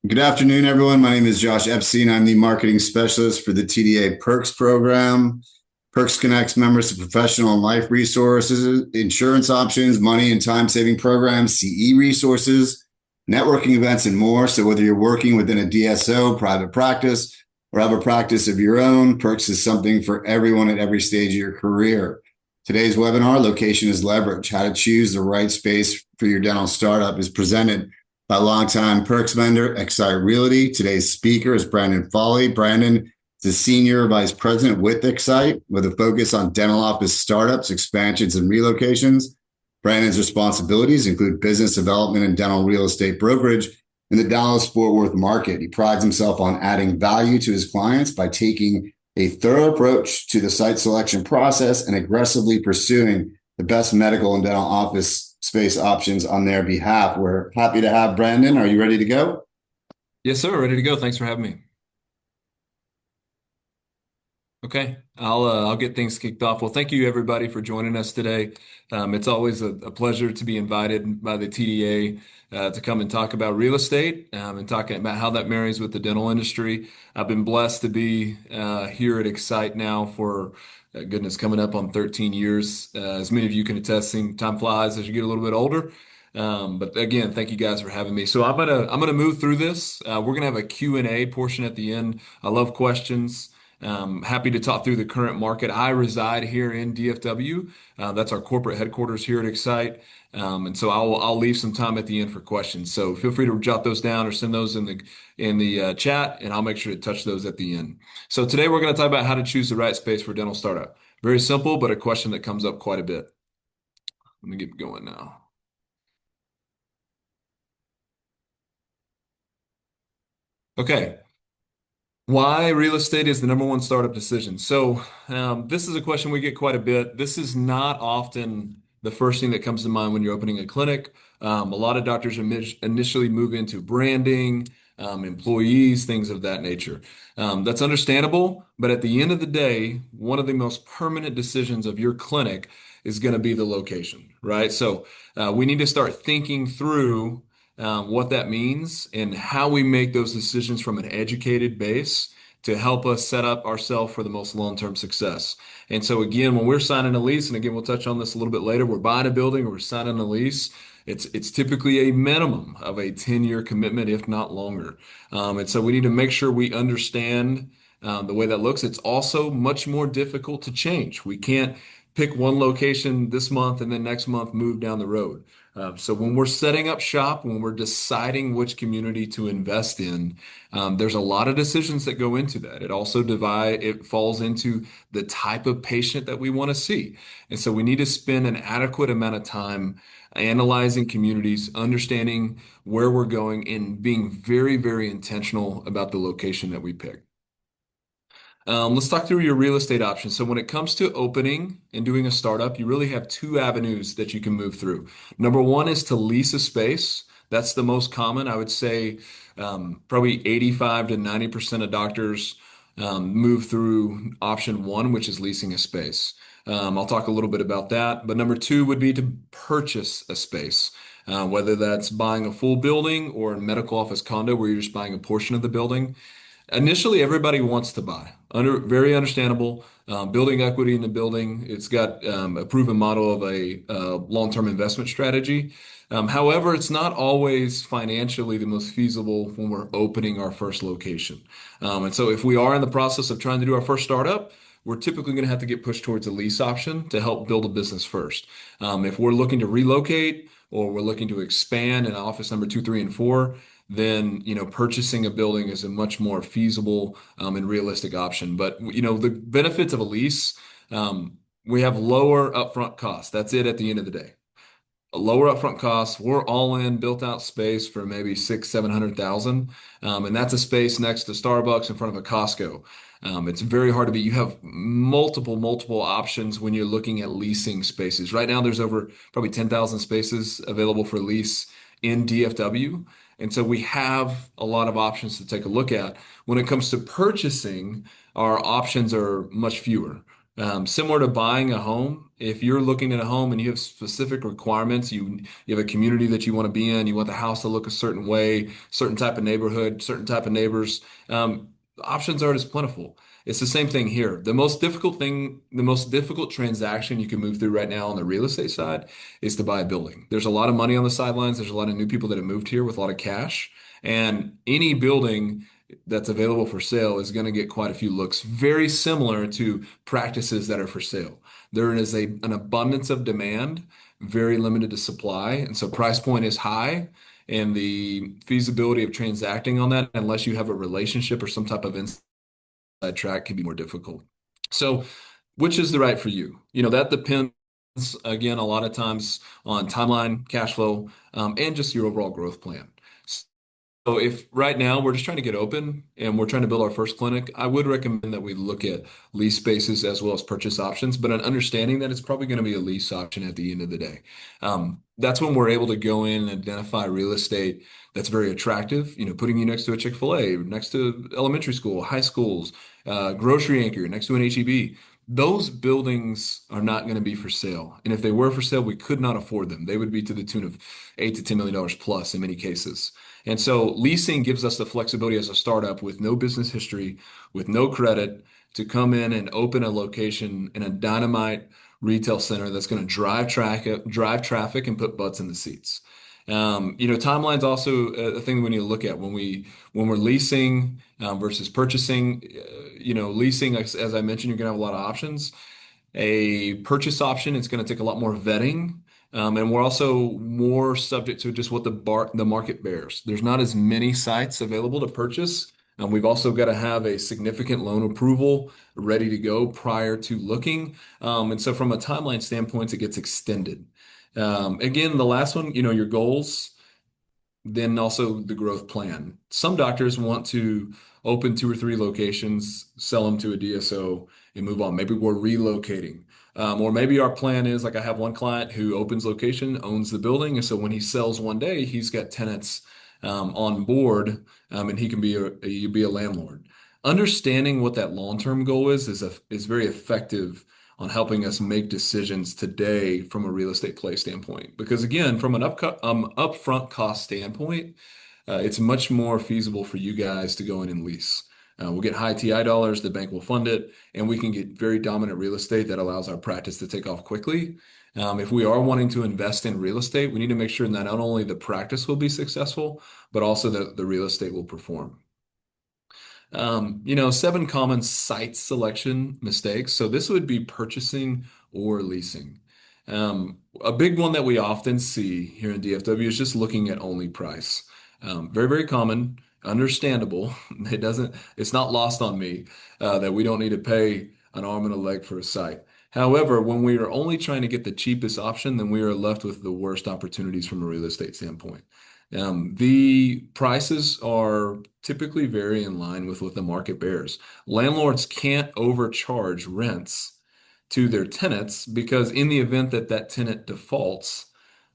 Good afternoon, everyone. My name is Josh Epstein. I'm the marketing specialist for the TDA Perks program. Perks connects members to professional and life resources, insurance options, money and time saving programs, CE resources, networking events, and more. So, whether you're working within a DSO, private practice, or have a practice of your own, Perks is something for everyone at every stage of your career. Today's webinar, Location is Leverage: How to Choose the Right Space for Your Dental Startup, is presented by longtime Perks vendor Xite Realty. Today's speaker is Brandon Fauley. Brandon is a senior vice president with Xite with a focus on dental office startups, expansions, and relocations. Brandon's responsibilities include business development and dental real estate brokerage in the Dallas-Fort Worth market. He prides himself on adding value to his clients by taking a thorough approach to the site selection process and aggressively pursuing the best medical and dental office space options on their behalf. We're happy to have Brandon. Are you ready to go? Yes, sir. Ready to go. Thanks for having me. Okay, I'll get things kicked off. Well, thank you everybody for joining us today. It's always a pleasure to be invited by the TDA to come and talk about real estate and talking about how that marries with the dental industry. I've been blessed to be here at Excite now for goodness, coming up on 13 years. As many of you can attest, time flies as you get a little bit older. But again, thank you guys for having me. So I'm gonna move through this. We're gonna have a Q&A portion at the end. I love questions. Happy to talk through the current market. I reside here in DFW. That's our corporate headquarters here at Excite. And so I'll leave some time at the end for questions. So feel free to jot those down or send those in the chat, and I'll make sure to touch those at the end. So today we're going to talk about how to choose the right space for dental startup. Very simple, but a question that comes up quite a bit. Let me get going now. Okay. Why real estate is the number one startup decision? So, this is a question we get quite a bit. This is not often the first thing that comes to mind when you're opening a clinic. A lot of doctors initially move into branding, employees, things of that nature. That's understandable, but at the end of the day, one of the most permanent decisions of your clinic is going to be the location, right? So, we need to start thinking through what that means and how we make those decisions from an educated base to help us set up ourselves for the most long-term success. And so again, when we're signing a lease, and again, we'll touch on this a little bit later, we're buying a building or we're signing a lease. It's typically a minimum of a 10-year commitment, if not longer. And so we need to make sure we understand the way that looks. It's also much more difficult to change. We can't pick one location this month and then next month move down the road. So when we're setting up shop, when we're deciding which community to invest in, there's a lot of decisions that go into that. It falls into the type of patient that we want to see. And so we need to spend an adequate amount of time analyzing communities, understanding where we're going, and being very, very intentional about the location that we pick. Let's talk through your real estate options. So when it comes to opening and doing a startup, you really have two avenues that you can move through. Number one is to lease a space. That's the most common. I would say probably 85 to 90% of doctors move through option one, which is leasing a space. I'll talk a little bit about that. But number two would be to purchase a space, whether that's buying a full building or a medical office condo where you're just buying a portion of the building. Initially, everybody wants to buy. Very understandable. Building equity in the building. It's got a proven model of a long-term investment strategy. However, it's not always financially the most feasible when we're opening our first location. And so if we are in the process of trying to do our first startup, we're typically going to have to get pushed towards a lease option to help build a business first. If we're looking to relocate or we're looking to expand in office number two, three, and four, then purchasing a building is a much more feasible and realistic option. But the benefits of a lease, we have lower upfront costs. That's it at the end of the day. A lower upfront cost. We're all in built out space for maybe 700,000, and that's a space next to Starbucks in front of a Costco. It's very hard to beat. You have multiple options when you're looking at leasing spaces. Right now, there's over probably 10,000 spaces available for lease in DFW. And so we have a lot of options to take a look at. When it comes to purchasing, our options are much fewer. Similar to buying a home, if you're looking at a home and you have specific requirements, you have a community that you want to be in, you want the house to look a certain way, certain type of neighborhood, certain type of neighbors, options aren't as plentiful. It's the same thing here. The most difficult transaction you can move through right now on the real estate side is to buy a building. There's a lot of money on the sidelines. There's a lot of new people that have moved here with a lot of cash, and any building that's available for sale is going to get quite a few looks, very similar to practices that are for sale. There is an abundance of demand, very limited to supply, and so price point is high, and the feasibility of transacting on that, unless you have a relationship or some type of inside track, can be more difficult. So, which is the right for you? That depends, again, a lot of times on timeline, cash flow, and just your overall growth plan. So if right now we're just trying to get open and we're trying to build our first clinic, I would recommend that we look at lease spaces as well as purchase options, but an understanding that it's probably going to be a lease option at the end of the day. That's when we're able to go in and identify real estate that's very attractive, putting you next to a Chick-fil-A, next to elementary school, high schools, grocery anchor, next to an HEB. Those buildings are not going to be for sale. And if they were for sale, we could not afford them. They would be to the tune of $8 to $10 million plus in many cases. And so leasing gives us the flexibility as a startup with no business history, with no credit, to come in and open a location in a dynamite retail center that's going to drive traffic and put butts in the seats. Timeline's also a thing we need to look at when we're leasing versus purchasing. Leasing, as I mentioned, you're going to have a lot of options. A purchase option, it's going to take a lot more vetting. And we're also more subject to just what the market bears. There's not as many sites available to purchase. We've also got to have a significant loan approval ready to go prior to looking. And so from a timeline standpoint, it gets extended. Again, the last one, your goals, then also the growth plan. Some doctors want to open 2 or 3 locations, sell them to a DSO, and move on. Maybe we're relocating. Or maybe our plan is like I have one client who opens location, owns the building, and so when he sells one day, he's got tenants on board, and he can be a landlord. Understanding what that long-term goal is very effective on helping us make decisions today from a real estate play standpoint. Because again, from an upfront cost standpoint, it's much more feasible for you guys to go in and lease. We'll get high TI dollars, the bank will fund it, and we can get very dominant real estate that allows our practice to take off quickly. If we are wanting to invest in real estate, we need to make sure that not only the practice will be successful, but also that the real estate will perform. 7 common site selection mistakes. So this would be purchasing or leasing. A big one that we often see here in DFW is just looking at only price. Very, very common, understandable. It's not lost on me that we don't need to pay an arm and a leg for a site. However, when we are only trying to get the cheapest option, then we are left with the worst opportunities from a real estate standpoint. The prices are typically very in line with what the market bears. Landlords can't overcharge rents to their tenants because in the event that that tenant defaults,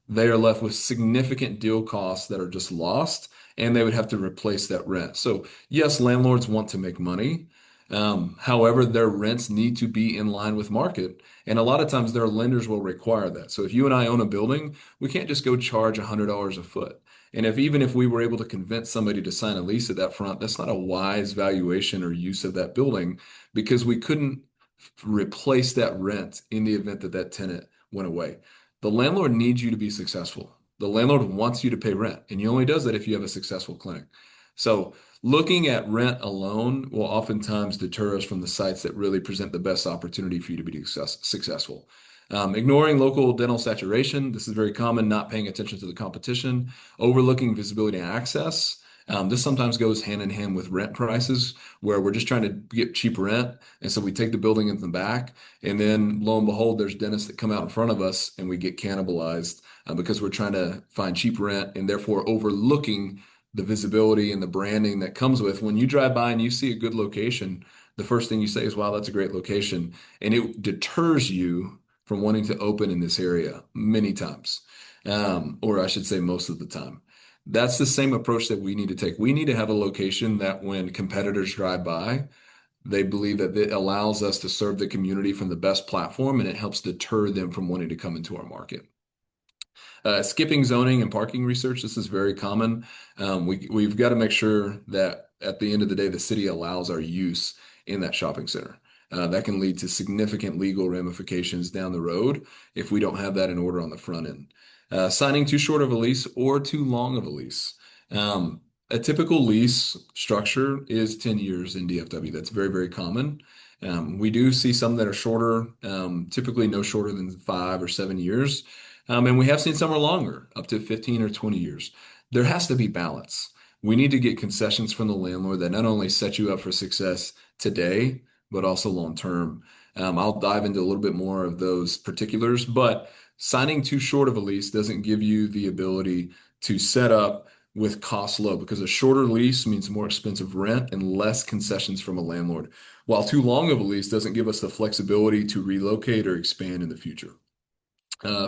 they are left with significant deal costs that are just lost, and they would have to replace that rent. So yes, landlords want to make money. However, their rents need to be in line with market. And a lot of times their lenders will require that. So if you and I own a building, we can't just go charge $100 a foot. And even if we were able to convince somebody to sign a lease at that front, that's not a wise valuation or use of that building because we couldn't replace that rent in the event that that tenant went away. The landlord needs you to be successful. The landlord wants you to pay rent, and he only does that if you have a successful clinic. So looking at rent alone will oftentimes deter us from the sites that really present the best opportunity for you to be successful. Ignoring local dental saturation. This is very common, not paying attention to the competition, overlooking visibility and access. This sometimes goes hand in hand with rent prices, where we're just trying to get cheap rent. And so we take the building in the back, and then lo and behold, there's dentists that come out in front of us, and we get cannibalized because we're trying to find cheap rent and therefore overlooking the visibility and the branding that comes with when you drive by and you see a good location. The first thing you say is, wow, that's a great location. And it deters you from wanting to open in this area many times, or I should say most of the time. That's the same approach that we need to take. We need to have a location that when competitors drive by, They believe that it allows us to serve the community from the best platform, and it helps deter them from wanting to come into our market. Skipping zoning and parking research, this is very common. We've got to make sure that at the end of the day, the city allows our use in that shopping center. That can lead to significant legal ramifications down the road if we don't have that in order on the front end. Signing too short of a lease or too long of a lease. A typical lease structure is 10 years in DFW. That's very, very common. We do see some that are shorter, typically no shorter than 5 or 7 years. And we have seen some are longer, up to 15 or 20 years. There has to be balance. We need to get concessions from the landlord that not only set you up for success today, but also long term. I'll dive into a little bit more of those particulars, but signing too short of a lease doesn't give you the ability to set up with costs low because a shorter lease means more expensive rent and less concessions from a landlord, while too long of a lease doesn't give us the flexibility to relocate or expand in the future.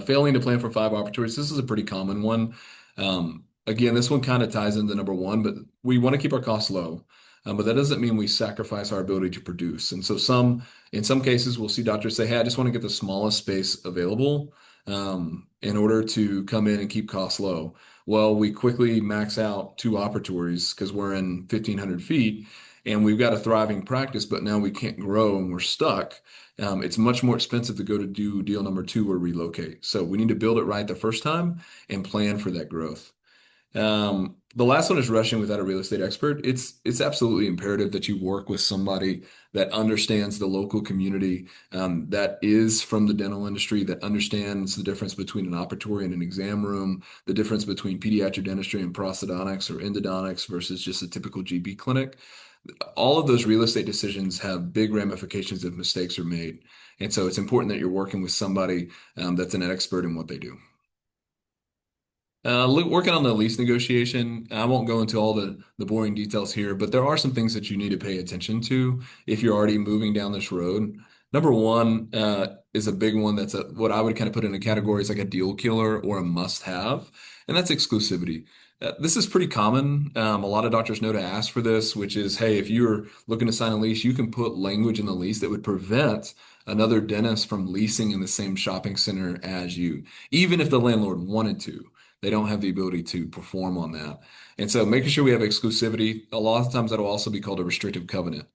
Failing to plan for 5 opportunities. This is a pretty common one. Again, this one kind of ties into number one, but we want to keep our costs low. But that doesn't mean we sacrifice our ability to produce. And so in some cases, we'll see doctors say, "Hey, I just want to get the smallest space available in order to come in and keep costs low." Well, we quickly max out 2 operatories because we're in 1,500 feet and we've got a thriving practice, but now we can't grow and we're stuck. It's much more expensive to go to do deal number two or relocate. So we need to build it right the first time and plan for that growth. The last one is rushing without a real estate expert. It's absolutely imperative that you work with somebody that understands the local community, that is from the dental industry, that understands the difference between an operatory and an exam room, the difference between pediatric dentistry and prosthodontics or endodontics versus just a typical GB clinic. All of those real estate decisions have big ramifications if mistakes are made. And so it's important that you're working with somebody that's an expert in what they do. Working on the lease negotiation, I won't go into all the boring details here, but there are some things that you need to pay attention to if you're already moving down this road. Number one is a big one that's what I would kind of put in a category is like a deal killer or a must-have, and that's exclusivity. This is pretty common. A lot of doctors know to ask for this, which is, hey, if you're looking to sign a lease, you can put language in the lease that would prevent another dentist from leasing in the same shopping center as you, even if the landlord wanted to. They don't have the ability to perform on that. And so making sure we have exclusivity, a lot of times that'll also be called a restrictive covenant.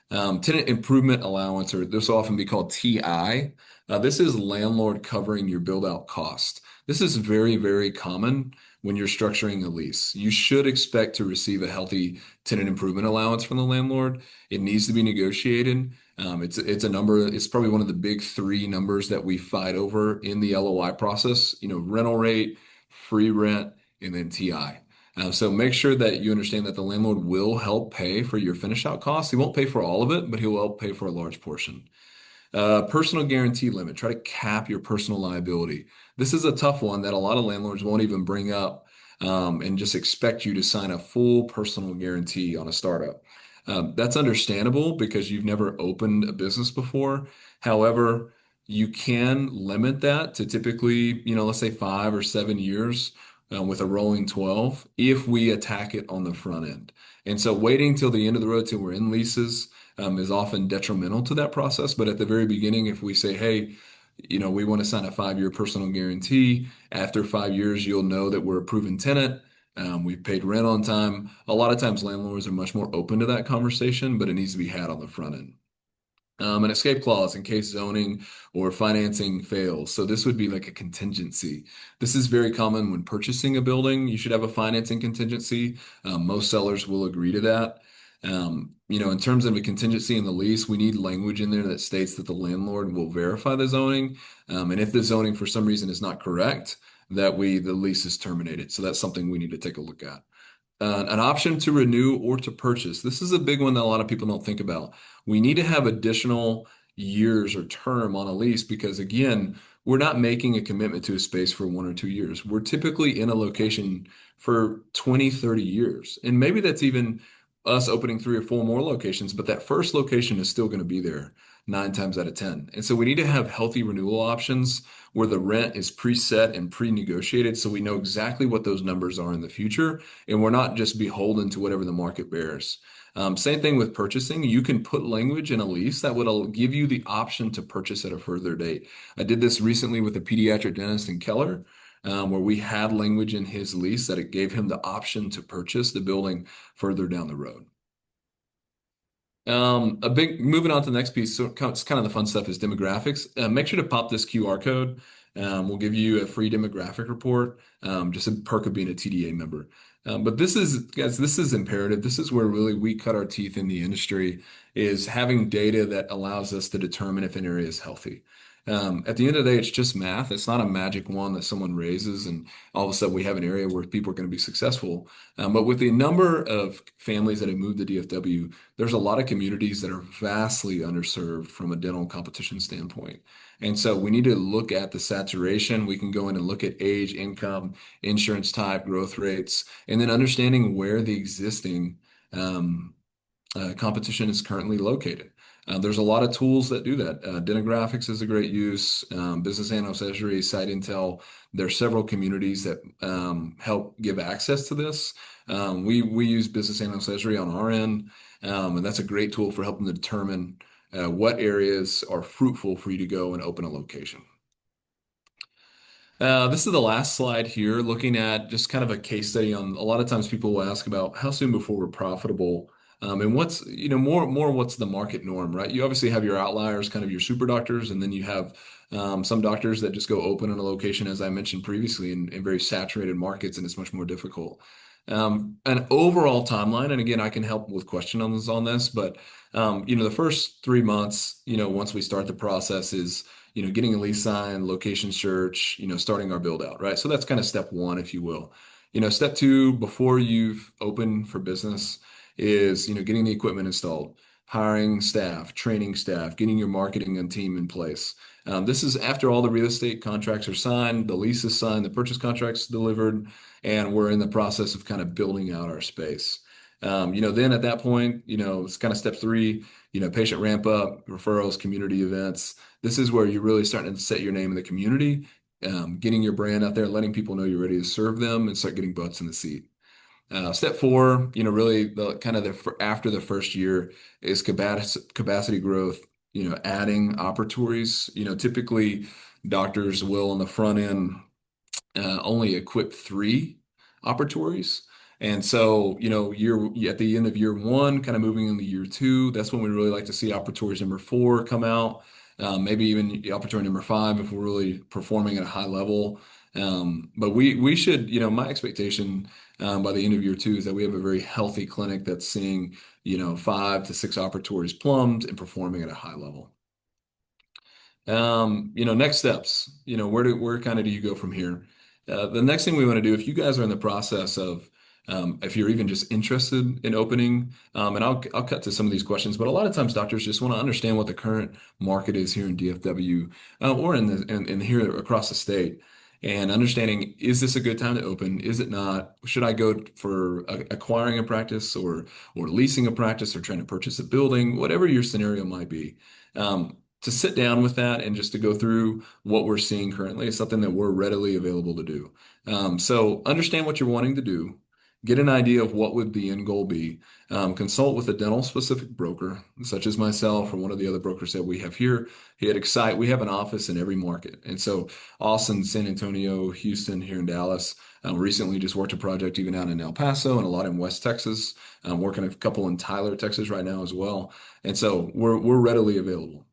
Tenant improvement allowance, or this will often be called TI. This is landlord covering your build out cost. This is very, very common when you're structuring a lease. You should expect to receive a healthy tenant improvement allowance from the landlord. It needs to be negotiated. It's a number. It's probably one of the big three numbers that we fight over in the LOI process. Rental rate, free rent, and then TI. So make sure that you understand that the landlord will help pay for your finish out costs. He won't pay for all of it, but he will help pay for a large portion. Personal guarantee limit. Try to cap your personal liability. This is a tough one that a lot of landlords won't even bring up and just expect you to sign a full personal guarantee on a startup. That's understandable because you've never opened a business before. However, you can limit that to typically, let's say 5 or 7 years with a rolling 12 if we attack it on the front end. And so waiting till the end of the road till we're in leases is often detrimental to that process. But at the very beginning, if we say, hey, we want to sign a 5-year personal guarantee, after 5 years, you'll know that we're a proven tenant. We've paid rent on time. A lot of times landlords are much more open to that conversation, but it needs to be had on the front end. An escape clause in case zoning or financing fails. So this would be like a contingency. This is very common when purchasing a building. You should have a financing contingency. Most sellers will agree to that. In terms of a contingency in the lease, we need language in there that states that the landlord will verify the zoning. And if the zoning for some reason is not correct, the lease is terminated. So that's something we need to take a look at. An option to renew or to purchase. This is a big one that a lot of people don't think about. We need to have additional years or term on a lease because, again, we're not making a commitment to a space for 1 or 2 years. We're typically in a location for 20, 30 years. And maybe that's even us opening 3 or 4 more locations, but that first location is still going to be there. nine times out of 10. And so we need to have healthy renewal options where the rent is preset and pre-negotiated so we know exactly what those numbers are in the future and we're not just beholden to whatever the market bears. Same thing with purchasing. You can put language in a lease that would give you the option to purchase at a further date. I did this recently with a pediatric dentist in Keller, where we had language in his lease that it gave him the option to purchase the building further down the road. A big moving on to the next piece, so it's kind of the fun stuff is demographics. Make sure to pop this QR code. We'll give you a free demographic report, just a perk of being a TDA member. But this is, guys, this is imperative. This is where really we cut our teeth in the industry is having data that allows us to determine if an area is healthy. At the end of the day, it's just math. It's not a magic wand that someone raises and all of a sudden we have an area where people are going to be successful. But with the number of families that have moved to DFW, there's a lot of communities that are vastly underserved from a dental competition standpoint. And so we need to look at the saturation. We can go in and look at age, income, insurance type, growth rates, and then understanding where the existing competition is currently located. There's a lot of tools that do that. Demographics is a great use. Business Ancestry, Site Intel. There are several communities that help give access to this. We use Business Ancestry on our end, and that's a great tool for helping to determine what areas are fruitful for you to go and open a location. This is the last slide here, looking at just kind of a case study on a lot of times people will ask about how soon before we're profitable. And what's, more what's the market norm, right? You obviously have your outliers, kind of your super doctors, and then you have some doctors that just go open in a location, as I mentioned previously, in very saturated markets, and it's much more difficult. An overall timeline, and again, I can help with questions on this, but the first 3 months, once we start the process is getting a lease signed, location search, starting our build out, right? So that's kind of step one, if you will. Step two, before you've opened for business is, getting the equipment installed, hiring staff, training staff, getting your marketing and team in place. This is after all the real estate contracts are signed, the lease is signed, the purchase contract's delivered, and we're in the process of kind of building out our space. Then at that point, it's kind of step three, patient ramp up, referrals, community events. This is where you're really starting to set your name in the community, getting your brand out there, letting people know you're ready to serve them and start getting butts in the seat. Step four, really after the first year is capacity growth, adding operatories. Typically doctors will on the front end only equip 3 operatories. And so, at the end of year one, kind of moving into year two, that's when we really like to see operatories number 4 come out. Maybe even operatory number 5 if we're really performing at a high level. But we should, my expectation by the end of year two is that we have a very healthy clinic that's seeing, 5 to 6 operatories plumbed and performing at a high level. Next steps, where kind of do you go from here? The next thing we want to do, if you guys are in the process of, if you're even just interested in opening, and I'll cut to some of these questions, but a lot of times doctors just want to understand what the current market is here in DFW, or in here across the state. And understanding, is this a good time to open? Is it not? Should I go for acquiring a practice or leasing a practice or trying to purchase a building, whatever your scenario might be? To sit down with that and just to go through what we're seeing currently is something that we're readily available to do. So understand what you're wanting to do, get an idea of what would the end goal be, consult with a dental specific broker, such as myself or one of the other brokers that we have here. Here at Xite, we have an office in every market. And so Austin, San Antonio, Houston, here in Dallas. Recently just worked a project even out in El Paso and a lot in West Texas. Working a couple in Tyler, Texas right now as well. And so we're readily available.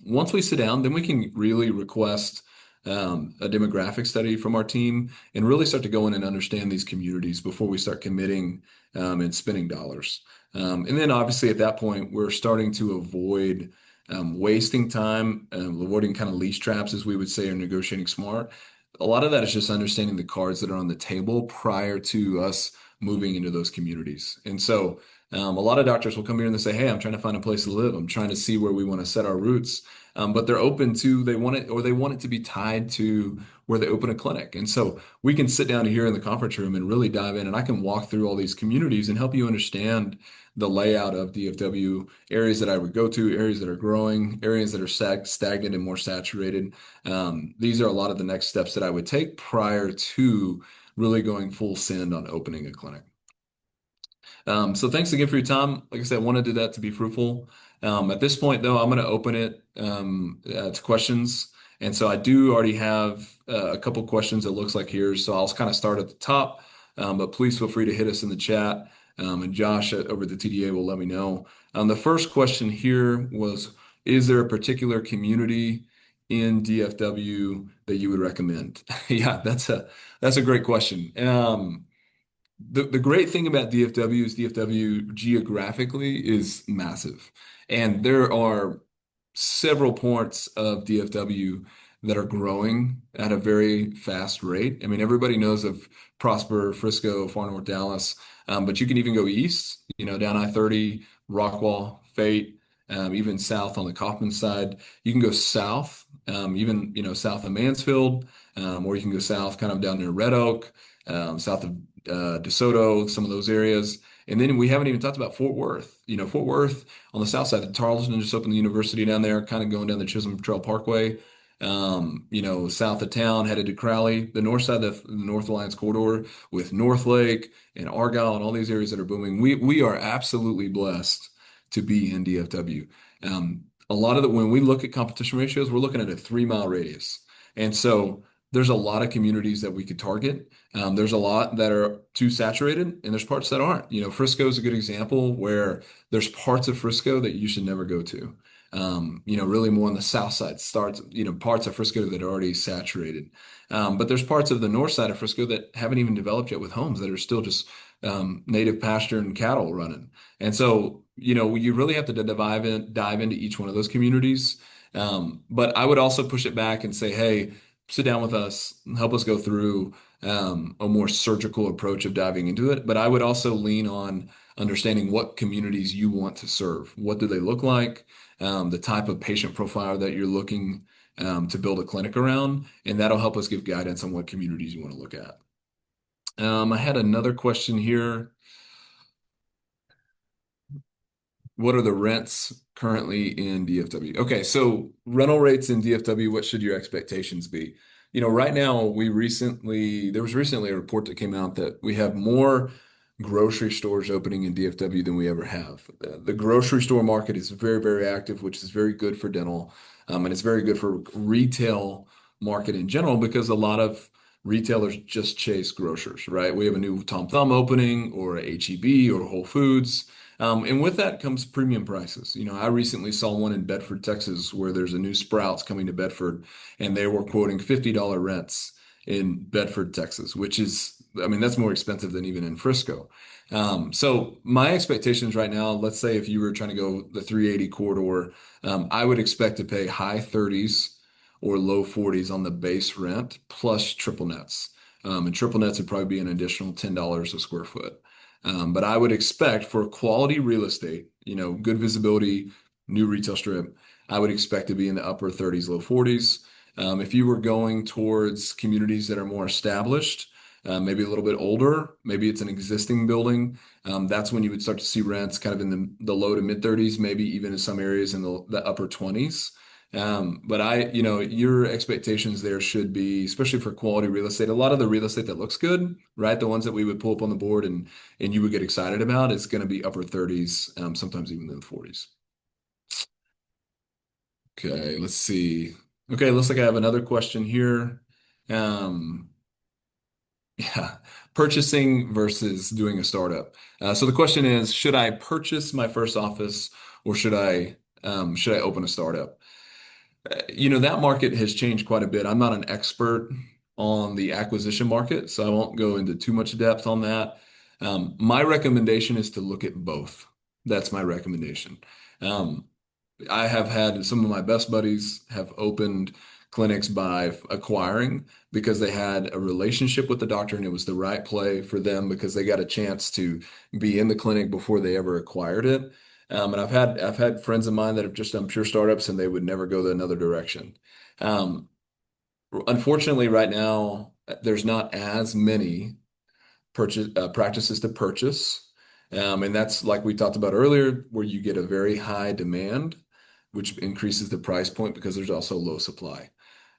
Once we sit down, then we can really request a demographic study from our team and really start to go in and understand these communities before we start committing and spending dollars. And then obviously at that point, we're starting to avoid wasting time, avoiding kind of lease traps, as we would say, or negotiating smart. A lot of that is just understanding the cards that are on the table prior to us moving into those communities. And so A lot of doctors will come here and they say, "Hey, I'm trying to find a place to live. I'm trying to see where we want to set our roots." But they're open to they want it or they want it to be tied to where they open a clinic. And so we can sit down here in the conference room and really dive in, and I can walk through all these communities and help you understand the layout of DFW, areas that I would go to, areas that are growing, areas that are stagnant and more saturated. These are a lot of the next steps that I would take prior to really going full send on opening a clinic. So thanks again for your time. Like I said, I wanted to do that to be fruitful. At this point, though, I'm going to open it to questions. And so I do already have a couple questions it looks like here. So I'll kind of start at the top, but please feel free to hit us in the chat. And Josh over at the TDA will let me know. The first question here was, is there a particular community in DFW that you would recommend? Yeah, that's a great question. The great thing about DFW is DFW geographically is massive. And there are several parts of DFW that are growing at a very fast rate. I mean, everybody knows of Prosper, Frisco, Far North Dallas, but you can even go east, down I-30, Rockwall, Fate, even south on the Kaufman side. You can go south, even, south of Mansfield, or you can go south kind of down near Red Oak, south of DeSoto, some of those areas. And then we haven't even talked about Fort Worth. Fort Worth on the south side of Tarleton just opened the university down there, kind of going down the Chisholm Trail Parkway. South of town, headed to Crowley, the north side of the North Alliance corridor with North Lake and Argyle and all these areas that are booming. We are absolutely blessed to be in DFW. A lot of when we look at competition ratios, we're looking at a 3 mile radius. And so there's a lot of communities that we could target. There's a lot that are too saturated, and there's parts that aren't. Frisco is a good example where there's parts of Frisco that you should never go to. Really more on the south side starts, parts of Frisco that are already saturated. But there's parts of the north side of Frisco that haven't even developed yet with homes that are still just native pasture and cattle running. And so, you really have to dive into each one of those communities. But I would also push it back and say, hey, sit down with us, help us go through a more surgical approach of diving into it. But I would also lean on understanding what communities you want to serve. What do they look like? The type of patient profile that you're looking to build a clinic around, and that'll help us give guidance on what communities you want to look at. I had another question here. What are the rents currently in DFW? Okay, so rental rates in DFW, what should your expectations be? Right now, there was recently a report that came out that we have more grocery stores opening in DFW than we ever have. The grocery store market is very, very active, which is very good for dental. And it's very good for retail market in general because a lot of retailers just chase grocers, right? We have a new Tom Thumb opening or a HEB or Whole Foods. And with that comes premium prices. I recently saw one in Bedford, Texas, where there's a new Sprouts coming to Bedford, and they were quoting $50 rents in Bedford, Texas, which is, I mean, that's more expensive than even in Frisco. So my expectations right now, let's say if you were trying to go the 380 corridor, I would expect to pay high 30s or low 40s on the base rent plus triple nets. And triple nets would probably be an additional $10 a square foot. But I would expect for quality real estate, good visibility, new retail strip, I would expect to be in the upper 30s, low 40s. If you were going towards communities that are more established, maybe a little bit older, maybe it's an existing building, that's when you would start to see rents kind of in the low to mid 30s, maybe even in some areas in the upper 20s. But your expectations there should be, especially for quality real estate, a lot of the real estate that looks good, right? The ones that we would pull up on the board and you would get excited about is going to be upper 30s, sometimes even in the 40s. Okay, let's see. Okay, looks like I have another question here. Um, yeah, purchasing versus doing a startup. So the question is, should I purchase my first office or should I open a startup? That market has changed quite a bit. I'm not an expert on the acquisition market, so I won't go into too much depth on that. My recommendation is to look at both. That's my recommendation. I have had some of my best buddies have opened clinics by acquiring because they had a relationship with the doctor and it was the right play for them because they got a chance to be in the clinic before they ever acquired it. And I've had friends of mine that have just done pure startups and they would never go another direction. Um, Unfortunately, right now, there's not as many practices to purchase. And that's like we talked about earlier, where you get a very high demand, which increases the price point because there's also low supply.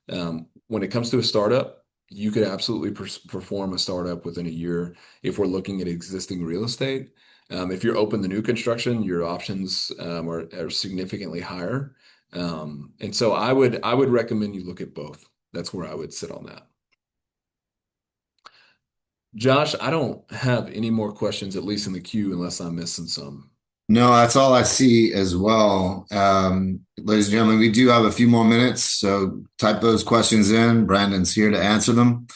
When it comes to a startup, you could absolutely perform a startup within a year if we're looking at existing real estate. If you're open to new construction, your options are significantly higher. And so I would recommend you look at both. That's where I would sit on that. Josh, I don't have any more questions, at least in the queue, unless I'm missing some. No, that's all I see as well. Ladies and gentlemen, we do have a few more minutes, so type those questions in. Brandon's here to answer them.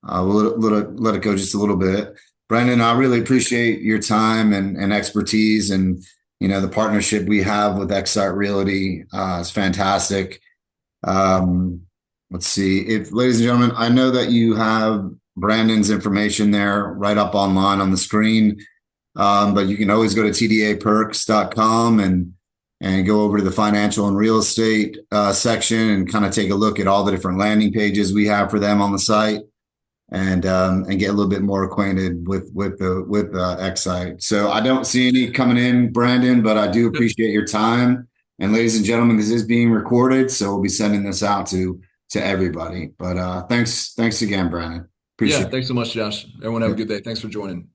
Let it go just a little bit. Brandon, I really appreciate your time and expertise, and the partnership we have with Xite Realty is fantastic. Let's see. If ladies and gentlemen, I know that you have Brandon's information there right up online on the screen. But you can always go to tdaperks.com and go over to the financial and real estate section and kind of take a look at all the different landing pages we have for them on the site and get a little bit more acquainted with Xite. So I don't see any coming in, Brandon, but I do appreciate your time. And ladies and gentlemen, this is being recorded, so we'll be sending this out to everybody. But thanks again, Brandon. Appreciate Yeah, thanks so much, Josh. Everyone have a good day. Thanks for joining.